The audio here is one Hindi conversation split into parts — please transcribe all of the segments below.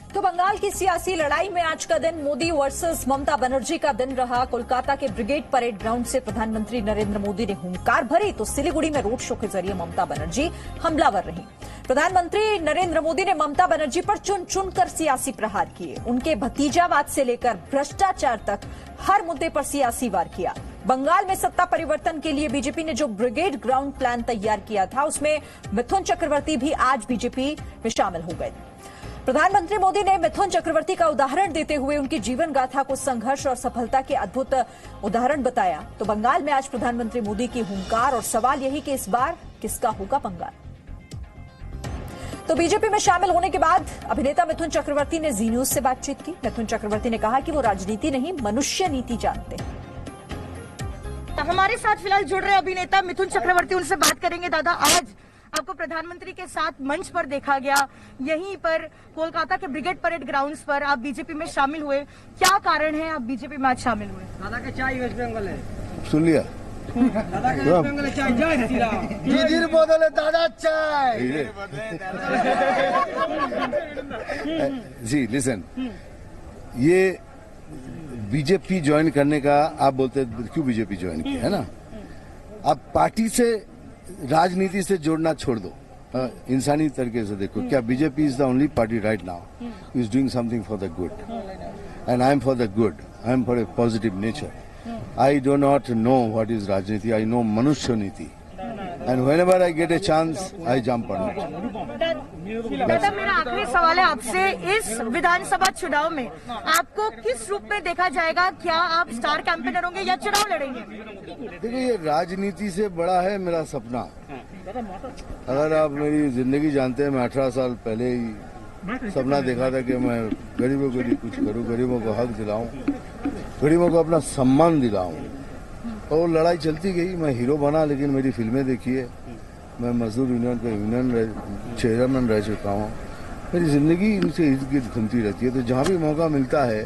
तो बंगाल की सियासी लड़ाई में आज का दिन मोदी वर्सेस ममता बनर्जी का दिन रहा। कोलकाता के ब्रिगेड परेड ग्राउंड से प्रधानमंत्री नरेंद्र मोदी ने हुंकार भरी तो सिलीगुड़ी में रोड शो के जरिए ममता बनर्जी हमलावर रही। प्रधानमंत्री नरेंद्र मोदी ने ममता बनर्जी पर चुन चुनकर सियासी प्रहार किए। उनके भतीजावाद से लेकर भ्रष्टाचार तक हर मुद्दे पर सियासी वार किया। बंगाल में सत्ता परिवर्तन के लिए बीजेपी ने जो ब्रिगेड ग्राउंड प्लान तैयार किया था उसमें मिथुन चक्रवर्ती भी आज बीजेपी में शामिल हो गए। प्रधानमंत्री मोदी ने मिथुन चक्रवर्ती का उदाहरण देते हुए उनकी जीवन गाथा को संघर्ष और सफलता के अद्भुत उदाहरण बताया। तो बंगाल में आज प्रधानमंत्री मोदी की हुंकार और सवाल यही कि इस बार किसका होगा बंगाल। तो बीजेपी में शामिल होने के बाद अभिनेता मिथुन चक्रवर्ती ने जी न्यूज से बातचीत की। मिथुन चक्रवर्ती ने कहा कि वो राजनीति नहीं मनुष्य नीति जानते हैं। हमारे साथ फिलहाल जुड़ रहे अभिनेता मिथुन चक्रवर्ती, उनसे बात करेंगे। दादा, आज आपको प्रधानमंत्री के साथ मंच पर देखा गया, यहीं पर कोलकाता के ब्रिगेड परेड ग्राउंड्स पर आप बीजेपी में शामिल हुए। क्या कारण है आप बीजेपी में आज शामिल हुए? दादा के चाय वेस्ट बंगाल है, सुन लिया। दादा के वेस्ट बंगाल चाय, जय श्री राम। दीदी बदले दादा चाय। जी लिसन, ये बीजेपी ज्वाइन करने का आप बोलते क्यों बीजेपी ज्वाइन किया है ना। आप पार्टी से राजनीति से जोड़ना छोड़ दो, इंसानी तरीके से देखो। क्या BJP is the only party right now is doing something for the good, and I am for the good, I am for a positive nature. I do not know what is राजनीति, आई नो मनुष्य नीति, and whenever I get a chance I jump on it. दादा, मेरा आखिरी सवाल है आपसे, इस विधानसभा चुनाव में आपको किस रूप में देखा जाएगा? क्या आप स्टार कैंपेनर होंगे या चुनाव लड़ेंगे? देखिए, ये राजनीति से बड़ा है मेरा सपना। अगर आप मेरी जिंदगी जानते हैं, मैं 18 साल पहले ही सपना देखा था कि मैं गरीबों के लिए कुछ करूं, गरीबों को हक दिलाऊं, गरीबों को अपना सम्मान दिलाऊं। और लड़ाई चलती गई, मैं हीरो बना, लेकिन मेरी फिल्में देखिए, मैं मजदूर यूनियन का यूनियन चेयरमैन रह चुका हूँ। मेरी जिंदगी इनसे इर्द गिर्द घूमती रहती है, तो जहाँ भी मौका मिलता है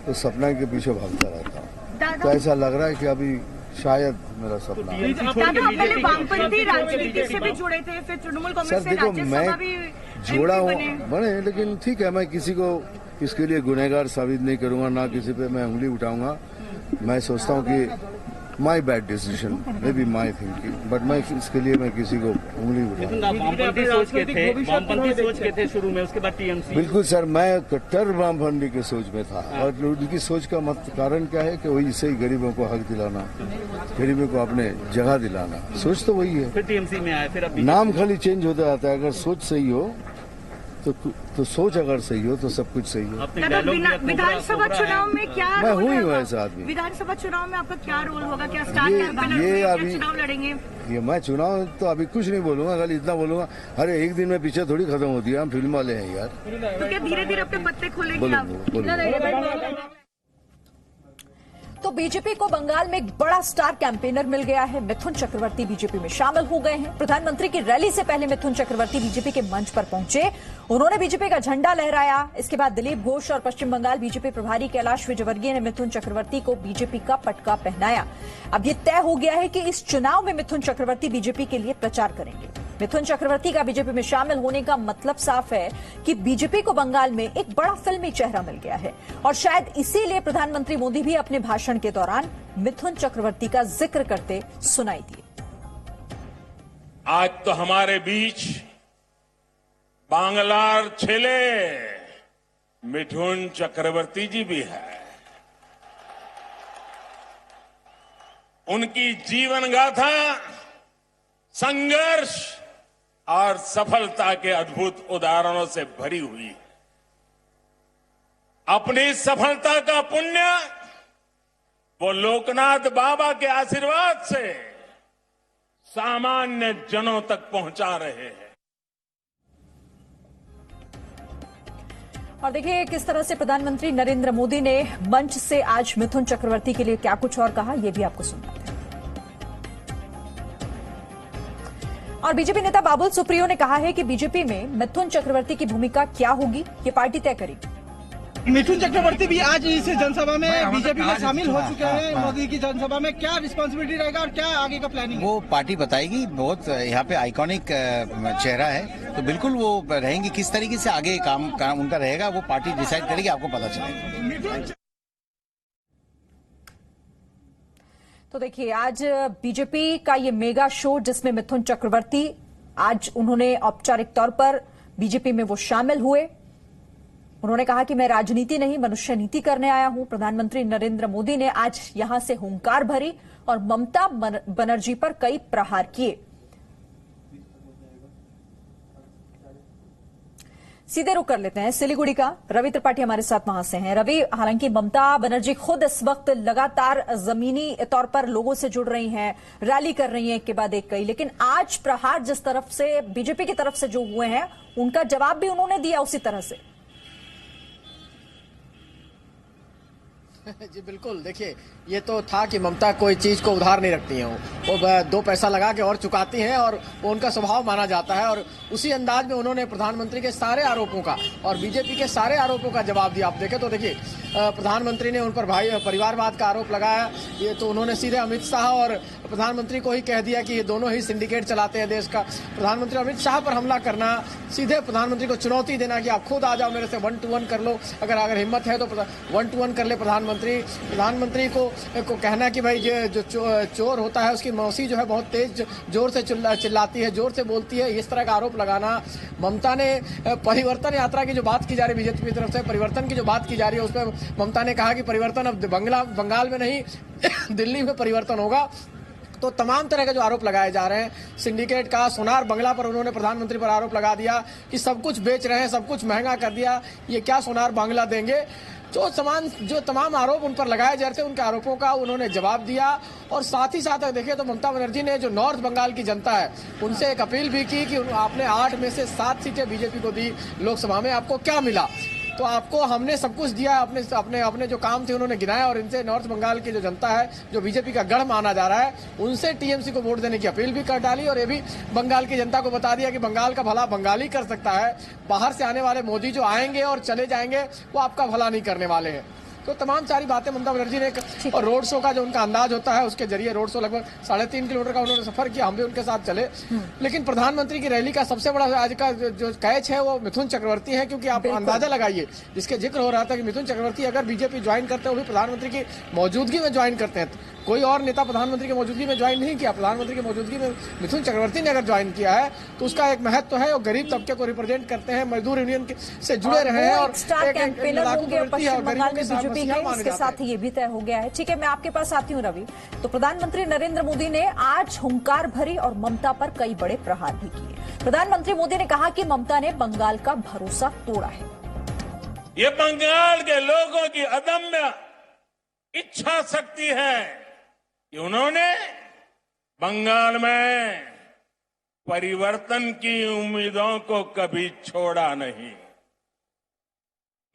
तो सपना के पीछे भागता रहता हूँ। तो ऐसा लग रहा है कि अभी शायद मेरा सपना। दादा, आप पहले वामपंथी राजनीति से भी जुड़े थे, फिर तृणमूल कांग्रेस से राज्यसभा भी जोड़ा हूँ बने, लेकिन ठीक है, मैं किसी को इसके लिए गुनहगार साबित नहीं करूंगा, ना किसी पे मैं उंगली उठाऊंगा। मैं सोचता हूँ कि my bad decision, may be my thinking, but मैं इसके लिए मैं किसी को उंगली उठाऊंगा। वामपंथी सोच के थे शुरू में, उसके बाद टीएमसी। बिल्कुल सर, मैं कट्टर वामपंथी के सोच में था, और उनकी सोच का कारण क्या है कि वही सही गरीबों को हक दिलाना, गरीबों को अपने जगह दिलाना, सोच तो वही है। फिर टीएमसी में आए, फिर अब नाम खाली चेंज होता जाता है। अगर सोच सही हो तो सोच अगर सही हो तो सब कुछ सही हो। विधानसभा चुनाव में क्या मैं हुई हूँ ऐसा आदमी। विधानसभा चुनाव में आपका क्या रोल होगा? क्या स्टार कैंपेनर ये या अभी चुनाव लड़ेंगे? ये मैं चुनाव तो अभी कुछ नहीं बोलूंगा, खाली इतना बोलूंगा, अरे एक दिन में पीछे थोड़ी खत्म होती है, हम फिल्म वाले हैं यार। तो क्या धीरे धीरे अपने पत्ते खोलेंगे आप? तो बीजेपी को बंगाल में एक बड़ा स्टार कैंपेनर मिल गया है। मिथुन चक्रवर्ती बीजेपी में शामिल हो गए हैं। प्रधानमंत्री की रैली से पहले मिथुन चक्रवर्ती बीजेपी के मंच पर पहुंचे, उन्होंने बीजेपी का झंडा लहराया। इसके बाद दिलीप घोष और पश्चिम बंगाल बीजेपी प्रभारी कैलाश विजयवर्गीय ने मिथुन चक्रवर्ती को बीजेपी का पटका पहनाया। अब ये तय हो गया है कि इस चुनाव में मिथुन चक्रवर्ती बीजेपी के लिए प्रचार करेंगे। मिथुन चक्रवर्ती का बीजेपी में शामिल होने का मतलब साफ है कि बीजेपी को बंगाल में एक बड़ा फिल्मी चेहरा मिल गया है, और शायद इसीलिए प्रधानमंत्री मोदी भी अपने भाषण के दौरान मिथुन चक्रवर्ती का जिक्र करते सुनाई दिए। आज तो हमारे बीच बांग्लार छेले मिथुन चक्रवर्ती जी भी है। उनकी जीवन गाथा संघर्ष और सफलता के अद्भुत उदाहरणों से भरी हुई है। अपनी सफलता का पुण्य वो लोकनाथ बाबा के आशीर्वाद से सामान्य जनों तक पहुंचा रहे हैं। और देखिए किस तरह से प्रधानमंत्री नरेंद्र मोदी ने मंच से आज मिथुन चक्रवर्ती के लिए क्या कुछ और कहा, यह भी आपको सुनाते हैं। और बीजेपी नेता बाबुल सुप्रियो ने कहा है कि बीजेपी में मिथुन चक्रवर्ती की भूमिका क्या होगी, ये पार्टी तय करेगी। मिथुन चक्रवर्ती भी आज इस जनसभा में बीजेपी में शामिल हो चुके हैं। मोदी की जनसभा में क्या रिस्पॉन्सिबिलिटी रहेगा और क्या आगे का प्लानिंग है? वो पार्टी बताएगी। बहुत यहाँ पे आइकॉनिक चेहरा है, तो बिल्कुल वो रहेंगे। किस तरीके से आगे काम उनका रहेगा वो पार्टी डिसाइड करेगी, आपको पता चलेगा। तो देखिए, आज बीजेपी का ये मेगा शो जिसमें मिथुन चक्रवर्ती आज उन्होंने औपचारिक तौर पर बीजेपी में वो शामिल हुए। उन्होंने कहा कि मैं राजनीति नहीं मनुष्य नीति करने आया हूं। प्रधानमंत्री नरेंद्र मोदी ने आज यहां से हुंकार भरी और ममता बनर्जी पर कई प्रहार किए। सीधे रुक कर लेते हैं सिलीगुड़ी का। रवि त्रिपाठी हमारे साथ वहां से हैं। रवि, हालांकि ममता बनर्जी खुद इस वक्त लगातार जमीनी तौर पर लोगों से जुड़ रही हैं, रैली कर रही हैं एक के बाद एक कई, लेकिन आज प्रहार जिस तरफ से बीजेपी की तरफ से जो हुए हैं उनका जवाब भी उन्होंने दिया उसी तरह से। जी बिल्कुल, देखिए ये तो था कि ममता कोई चीज को उधार नहीं रखती हैं। वो 2 पैसा लगा के और चुकाती हैं और वो उनका स्वभाव माना जाता है। और उसी अंदाज में उन्होंने प्रधानमंत्री के सारे आरोपों का और बीजेपी के सारे आरोपों का जवाब दिया। आप देखें तो देखिए, प्रधानमंत्री ने उन पर परिवारवाद का आरोप लगाया। ये तो उन्होंने सीधे अमित शाह और प्रधानमंत्री को ही कह दिया कि ये दोनों ही सिंडिकेट चलाते हैं देश का। प्रधानमंत्री अमित शाह पर हमला करना, सीधे प्रधानमंत्री को चुनौती देना कि आप खुद आ जाओ मेरे से 1 to 1 कर लो, अगर हिम्मत है तो 1 to 1 कर ले प्रधानमंत्री को कहना कि भाई जो चोर होता है उसकी मौसी जो है बहुत तेज जोर से चिल्लाती है, जोर से बोलती है, इस तरह का आरोप लगाना। ममता ने परिवर्तन यात्रा की जो बात की जा रही है बीजेपी की तरफ से, परिवर्तन की जो बात की जा रही है उसमें ममता ने कहा कि परिवर्तन अब बंगाल में नहीं दिल्ली में परिवर्तन होगा। तो तमाम तरह के जो आरोप लगाए जा रहे हैं सिंडिकेट का, सोनार बंगला पर उन्होंने प्रधानमंत्री पर आरोप लगा दिया कि सब कुछ बेच रहे हैं, सब कुछ महंगा कर दिया, ये क्या सोनार बांग्ला देंगे। जो तमाम आरोप उन पर लगाए जा रहे थे उनके आरोपों का उन्होंने जवाब दिया। और साथ ही साथ देखिए तो ममता बनर्जी ने जो नॉर्थ बंगाल की जनता है उनसे एक अपील भी की कि आपने 8 में से 7 सीटें बीजेपी को दी लोकसभा में, आपको क्या मिला? तो आपको हमने सब कुछ दिया। अपने जो काम थे उन्होंने गिनाया और इनसे नॉर्थ बंगाल की जो जनता है जो बीजेपी का गढ़ माना जा रहा है उनसे टीएमसी को वोट देने की अपील भी कर डाली। और ये भी बंगाल की जनता को बता दिया कि बंगाल का भला बंगाली कर सकता है, बाहर से आने वाले मोदी जो आएंगे और चले जाएंगे वो आपका भला नहीं करने वाले हैं। तो तमाम सारी बातें ममता बनर्जी ने, और रोड शो का जो उनका अंदाज होता है उसके जरिए रोड शो लगभग 3.5 किलोमीटर का उन्होंने सफर किया, हम भी उनके साथ चले। लेकिन प्रधानमंत्री की रैली का सबसे बड़ा आज का जो कैच है वो मिथुन चक्रवर्ती है, क्योंकि आप अंदाजा लगाइए, जिसके जिक्र हो रहा था कि मिथुन चक्रवर्ती अगर बीजेपी ज्वाइन करते हैं वो भी प्रधानमंत्री की मौजूदगी में ज्वाइन करते हैं। कोई और नेता प्रधानमंत्री की मौजूदगी में ज्वाइन नहीं किया, प्रधानमंत्री की मौजूदगी में मिथुन चक्रवर्ती ने अगर ज्वाइन किया है तो उसका एक महत्व है। और गरीब तबके को रिप्रेजेंट करते हैं, मजदूर यूनियन से जुड़े रहे हैं और स्टार कैंपेनर होंगे पश्चिम बंगाल में बीजेपी के, इसके साथ ही ये भी तय हो गया है। ठीक है, मैं आपके पास आती हूँ रवि। तो प्रधानमंत्री नरेंद्र मोदी ने आज हुंकार भरी और ममता पर कई बड़े प्रहार भी किए। प्रधानमंत्री मोदी ने कहा कि ममता ने बंगाल का भरोसा तोड़ा है। ये बंगाल के लोगों की अदम्य इच्छा शक्ति है कि उन्होंने बंगाल में परिवर्तन की उम्मीदों को कभी छोड़ा नहीं।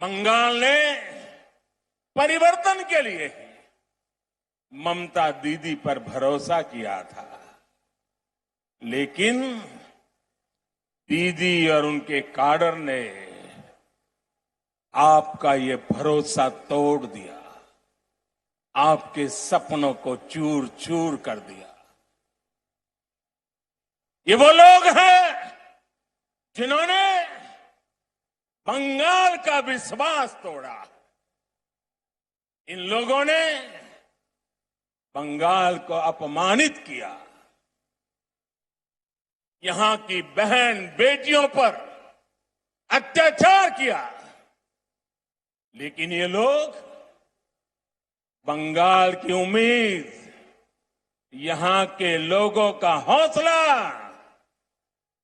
बंगाल ने परिवर्तन के लिए ही ममता दीदी पर भरोसा किया था, लेकिन दीदी और उनके काडर ने आपका ये भरोसा तोड़ दिया, आपके सपनों को चूर चूर कर दिया। ये वो लोग हैं जिन्होंने बंगाल का विश्वास तोड़ा। इन लोगों ने बंगाल को अपमानित किया, यहां की बहन बेटियों पर अत्याचार किया। लेकिन ये लोग बंगाल की उम्मीद, यहां के लोगों का हौसला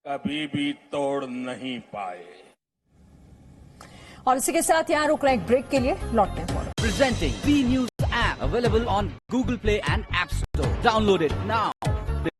कभी भी तोड़ नहीं पाए। और इसी के साथ यहां रुक रहे एक ब्रेक के लिए, लौटते हैं। Presenting B News app available on Google Play and App Store. Download it now.